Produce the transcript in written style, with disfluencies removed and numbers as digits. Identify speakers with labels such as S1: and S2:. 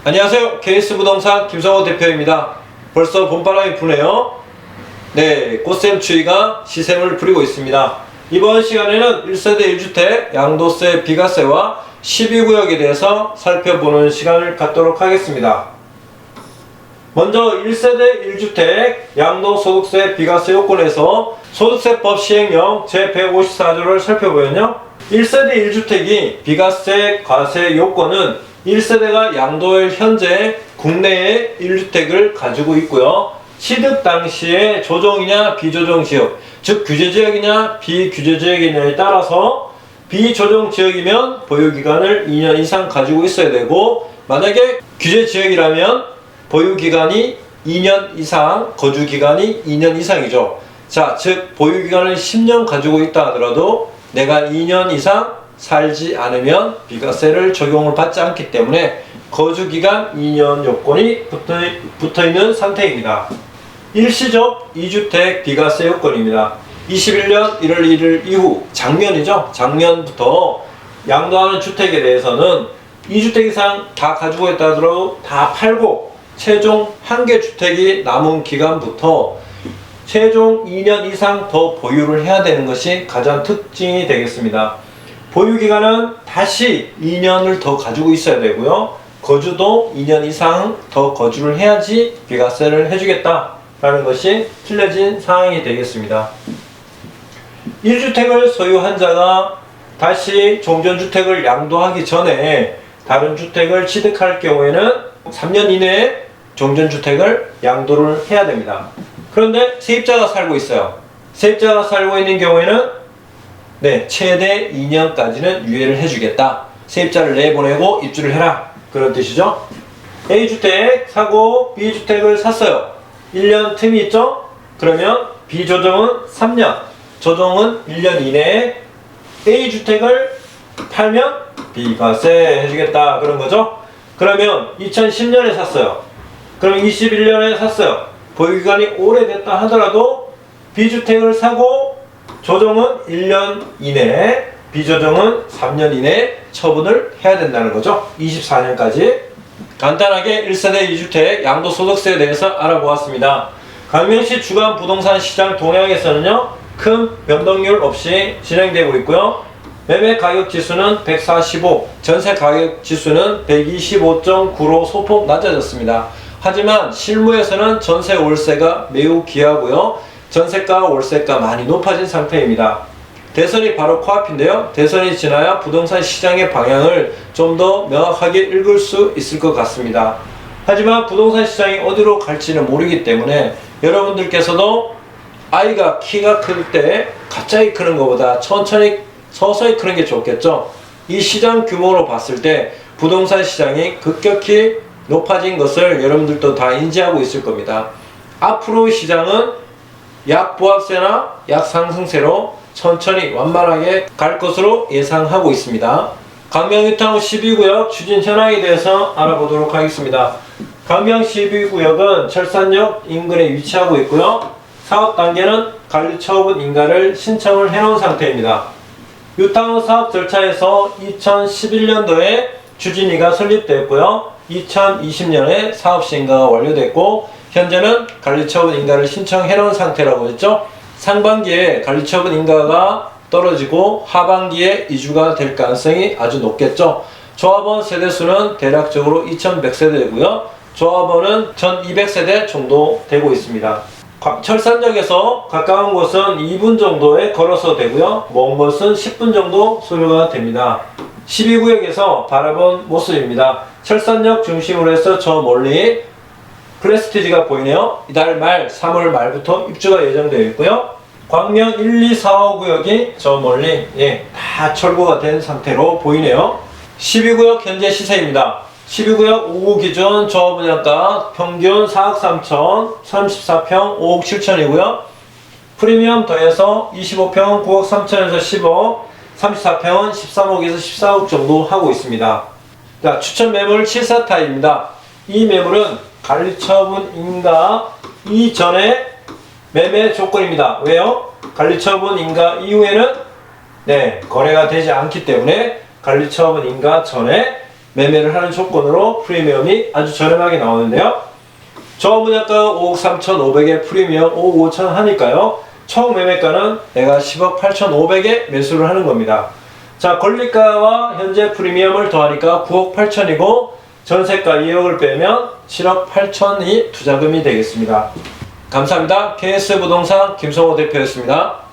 S1: 안녕하세요. KS부동산 김성호 대표입니다. 벌써 봄바람이 부네요. 네, 꽃샘 추위가 시샘을 부리고 있습니다. 이번 시간에는 1세대 1주택 양도세, 비과세와 12구역에 대해서 살펴보는 시간을 갖도록 하겠습니다. 먼저 1세대 1주택 양도소득세, 비과세 요건에서 소득세법 시행령 제154조를 살펴보면요, 1세대 1주택이 비과세, 과세 요건은 1세대가 양도일 현재 국내에 1주택을 가지고 있고요. 취득 당시에 조정이냐 비조정지역, 즉 규제지역이냐 비규제지역이냐에 따라서 비조정지역이면 보유기간을 2년 이상 가지고 있어야 되고, 만약에 규제지역이라면 보유기간이 2년 이상, 거주기간이 2년 이상이죠. 자, 즉 보유기간을 10년 가지고 있다 하더라도 내가 2년 이상 살지 않으면 비과세를 적용을 받지 않기 때문에 거주기간 2년 요건이 붙어있는 상태입니다. 일시적 2주택 비과세 요건입니다. 21년 1월 1일 이후, 작년이죠. 작년부터 양도하는 주택에 대해서는 2주택 이상 다 가지고 있다 하더라도 다 팔고 최종 1개 주택이 남은 기간부터 최종 2년 이상 더 보유를 해야 되는 것이 가장 특징이 되겠습니다. 보유기간은 다시 2년을 더 가지고 있어야 되고요. 거주도 2년 이상 더 거주를 해야지 비과세를 해주겠다라는 것이 틀려진 사항이 되겠습니다. 1주택을 소유한 자가 다시 종전주택을 양도하기 전에 다른 주택을 취득할 경우에는 3년 이내에 종전주택을 양도를 해야 됩니다. 그런데 세입자가 살고 있어요. 세입자가 살고 있는 경우에는 최대 2년까지는 유예를 해주겠다. 세입자를 내보내고 입주를 해라. 그런 뜻이죠. A주택 사고 B주택을 샀어요. 1년 틈이 있죠? 그러면 비조정은 3년, 조정은 1년 이내에 A주택을 팔면 비과세 해주겠다. 그런 거죠. 그러면 2010년에 샀어요. 그럼 21년에 샀어요. 보유기간이 오래됐다 하더라도 B주택을 사고 조정은 1년 이내에, 비조정은 3년 이내에 처분을 해야 된다는 거죠. 24년까지. 간단하게 1세대 2주택 양도소득세에 대해서 알아보았습니다. 광명시 주간 부동산 시장 동향에서는요, 큰 변동률 없이 진행되고 있고요. 매매 가격 지수는 145, 전세 가격 지수는 125.9로 소폭 낮아졌습니다. 하지만 실무에서는 전세 월세가 매우 귀하고요. 전세가 월세가 많이 높아진 상태입니다. 대선이 바로 코앞인데요. 대선이 지나야 부동산 시장의 방향을 좀 더 명확하게 읽을 수 있을 것 같습니다. 하지만 부동산 시장이 어디로 갈지는 모르기 때문에 여러분들께서도 아이가 키가 클 때 갑자기 크는 것보다 천천히 서서히 크는 게 좋겠죠. 이 시장 규모로 봤을 때 부동산 시장이 급격히 높아진 것을 여러분들도 다 인지하고 있을 겁니다. 앞으로 시장은 약보합세나 약상승세로 천천히 완만하게 갈 것으로 예상하고 있습니다. 광명-뉴타운 12구역 추진 현황에 대해서 알아보도록 하겠습니다. 광명 12구역은 철산역 인근에 위치하고 있고요. 사업 단계는 관리처분 인가를 신청을 해놓은 상태입니다. 뉴타운 사업 절차에서 2011년도에 추진위가 설립되었고요. 2020년에 사업 시행가가 완료됐고, 현재는 관리처분 인가를 신청해 놓은 상태라고 했죠. 상반기에 관리처분 인가가 떨어지고 하반기에 이주가 될 가능성이 아주 높겠죠. 조합원 세대수는 대략적으로 2100세대고요. 조합원은 1200세대 정도 되고 있습니다. 철산역에서 가까운 곳은 2분 정도에 걸어서 되고요. 먼 곳은 10분 정도 소요가 됩니다. 12구역에서 바라본 모습입니다. 철산역 중심으로 해서 저 멀리 프레스티지가 보이네요. 이달 말 3월 말부터 입주가 예정되어 있고요. 광명 1, 2, 4, 5구역이 저 멀리 다 철거가 된 상태로 보이네요. 12구역 현재 시세입니다. 12구역 5구 기준 조합분양가 평균 4억 3천, 34평 5억 7천이고요. 프리미엄 더해서 25평 9억 3천에서 10억, 34평은 13억에서 14억 정도 하고 있습니다. 자, 추천 매물 7사타입니다. 이 매물은 관리처분 인가 이전에 매매 조건입니다. 왜요? 관리처분 인가 이후에는 거래가 되지 않기 때문에 관리처분 인가 전에 매매를 하는 조건으로 프리미엄이 아주 저렴하게 나오는데요. 저분양가 5억 3,500에 프리미엄 5억 5천 하니까요. 총 매매가는 내가 10억 8,500에 매수를 하는 겁니다. 자, 권리가와 현재 프리미엄을 더하니까 9억 8천이고 전세가 2억을 빼면 7억 8천이 투자금이 되겠습니다. 감사합니다. KS부동산 김성호 대표였습니다.